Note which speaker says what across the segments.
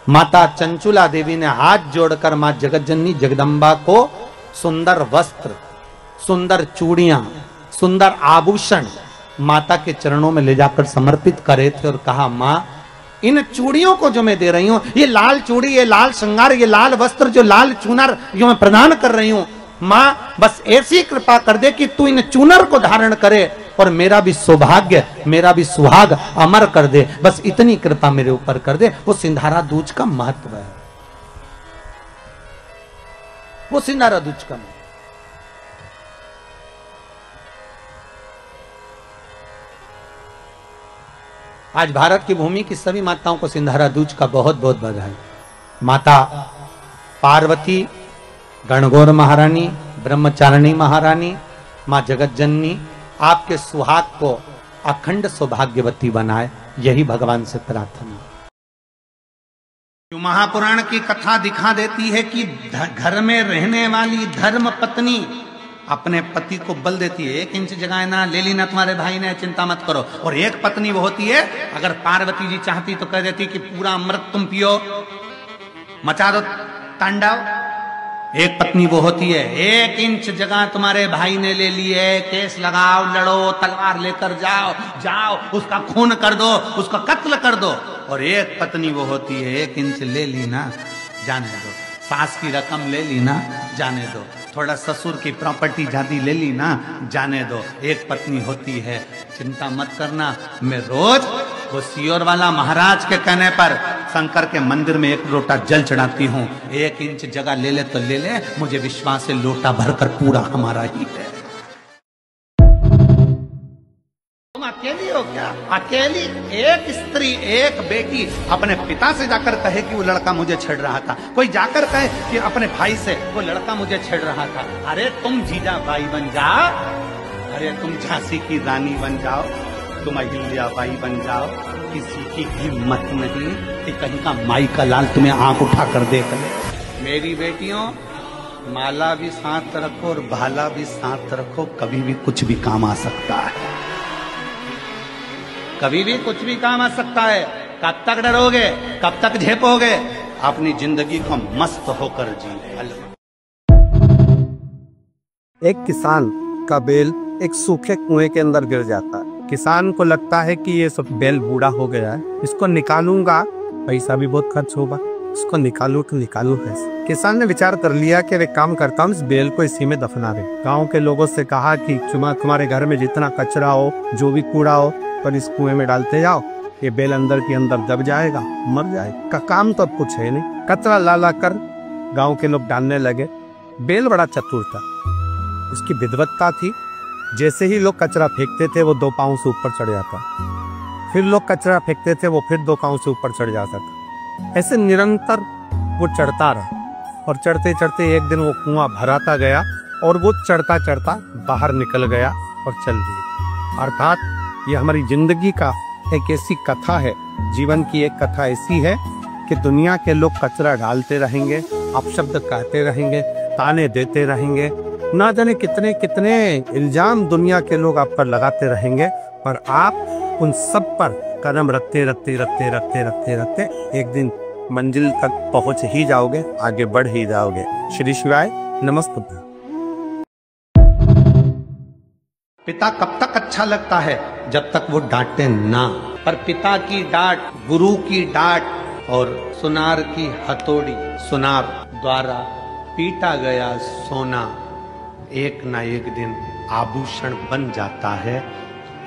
Speaker 1: माता चंचुला देवी ने हाथ जोड़कर मां जगतजननी जगदम्बा को सुंदर वस्त्र, सुंदर चूड़ियां, सुंदर आभूषण माता के चरणों में ले जाकर समर्पित करे थे और कहा, मां इन चूड़ियों को जो मैं दे रही हूं, ये लाल चूड़ी, ये लाल श्रृंगार, ये लाल वस्त्र, जो लाल चूनर जो मैं प्रदान कर रही हूं, मां बस ऐसी कृपा कर दे कि तू इन चूनर को धारण करे और मेरा भी सौभाग्य, मेरा भी सुहाग अमर कर दे। बस इतनी कृपा मेरे ऊपर कर दे। वो सिंधारा दूज का महत्व है, वो सिंधारा दूज का महत्व। आज भारत की भूमि की सभी माताओं को सिंधारा दूज का बहुत बहुत बधाई। माता पार्वती, गणगौर महारानी, ब्रह्मचारिणी महारानी, मां जगतजननी आपके सुहाग को अखंड सौभाग्यवती बनाए, यही भगवान से प्रार्थना। महापुराण की कथा दिखा देती है कि घर में रहने वाली धर्म पत्नी अपने पति को बल देती है, 1 इंच जगह ना ले ली ना तुम्हारे भाई ने, चिंता मत करो। और एक पत्नी वो होती है, अगर पार्वती जी चाहती तो कह देती कि पूरा अमृत तुम पियो, मचा दो तांडव। एक पत्नी वो होती है, 1 इंच जगह तुम्हारे भाई ने ले ली है, केस लगाओ, लड़ो, तलवार लेकर जाओ, जाओ उसका खून कर दो, उसका कत्ल कर दो। और एक पत्नी वो होती है, 1 इंच ले ली ना, जाने दो। सास की रकम ले ली ना, जाने दो। थोड़ा ससुर की प्रॉपर्टी जाती ले ली ना, जाने दो। एक पत्नी होती है, चिंता मत करना, मैं रोज वो सियोर वाला महाराज के कहने पर शंकर के मंदिर में 1 लोटा जल चढ़ाती हूँ। 1 इंच जगह ले ले तो ले ले, मुझे विश्वास है लोटा भरकर पूरा हमारा ही है। तुम अकेली हो क्या? अकेली एक स्त्री, एक बेटी अपने पिता से जाकर कहे कि वो लड़का मुझे छेड़ रहा था, कोई जाकर कहे कि अपने भाई से वो लड़का मुझे छेड़ रहा था। अरे तुम जीजा भाई बन जाओ, अरे तुम झांसी की रानी बन जाओ, तुम अहिल्या बाई बन जाओ। किसी की हिम्मत नहीं कि कहीं का माई का लाल तुम्हें आंख उठा कर देख ले। मेरी बेटियों, माला भी साथ रखो और भाला भी साथ रखो, कभी भी कुछ भी काम आ सकता है, कभी भी कुछ भी काम आ सकता है। कब तक डरोगे, कब तक झेपोगे? अपनी जिंदगी को मस्त होकर जी।
Speaker 2: एक किसान का बैल एक सूखे कुएं के अंदर गिर जाता है। किसान को लगता है कि ये सब बैल बूढ़ा हो गया है, इसको निकालूंगा, पैसा भी बहुत खर्च होगा, इसको निकालू तो निकालू कैसे? किसान ने विचार कर लिया कि एक काम करता हूँ, इस बैल को इसी में दफना दे। गांव के लोगों से कहा कि तुम्हारे घर में जितना कचरा हो, जो भी कूड़ा हो, पर इस कुएं में डालते जाओ, ये बैल अंदर के अंदर दब जाएगा, मर जाएगा। काम तो अब कुछ है नहीं, कचरा ला ला कर गाँव के लोग डालने लगे। बैल बड़ा चतुर था, उसकी विद्वत्ता थी। जैसे ही लोग कचरा फेंकते थे, वो 2 पांव से ऊपर चढ़ जाता, फिर लोग कचरा फेंकते थे, वो फिर 2 पांव से ऊपर चढ़ जाता था। ऐसे निरंतर वो चढ़ता रहा और चढ़ते चढ़ते एक दिन वो कुआं भराता गया और वो चढ़ता चढ़ता बाहर निकल गया और चल दिया। अर्थात ये हमारी जिंदगी का एक ऐसी कथा है, जीवन की एक कथा ऐसी है कि दुनिया के लोग कचरा डालते रहेंगे, अपशब्द कहते रहेंगे, ताने देते रहेंगे, ना जाने कितने कितने इल्जाम दुनिया के लोग आप पर लगाते रहेंगे, पर आप उन सब पर कदम रखते रखते रखते रखते रखते रखते एक दिन मंजिल तक पहुंच ही जाओगे, आगे बढ़ ही जाओगे। श्री शिवाय नमस्ते।
Speaker 1: पिता कब तक अच्छा लगता है? जब तक वो डांटे ना। पर पिता की डांट, गुरु की डांट और सुनार की हथौड़ी, सुनार द्वारा पीटा गया सोना एक ना एक दिन आभूषण बन जाता है,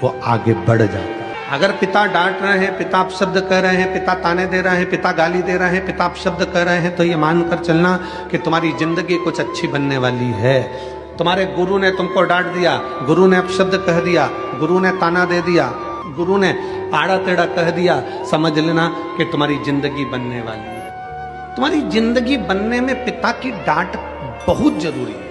Speaker 1: वो आगे बढ़ जाता है। अगर पिता डांट रहे हैं, पिता अपशब्द कह रहे हैं, पिता ताने दे रहे हैं, पिता गाली दे रहे हैं, पिता अपशब्द कह रहे हैं, तो ये मानकर चलना कि तुम्हारी जिंदगी कुछ अच्छी बनने वाली है। तुम्हारे गुरु ने तुमको डांट दिया, गुरु ने अपशब्द कह दिया, गुरु ने ताना दे दिया, गुरु ने आड़ा टेढ़ा कह दिया, समझ लेना कि तुम्हारी जिंदगी बनने वाली है। तुम्हारी जिंदगी बनने में पिता की डांट बहुत जरूरी है।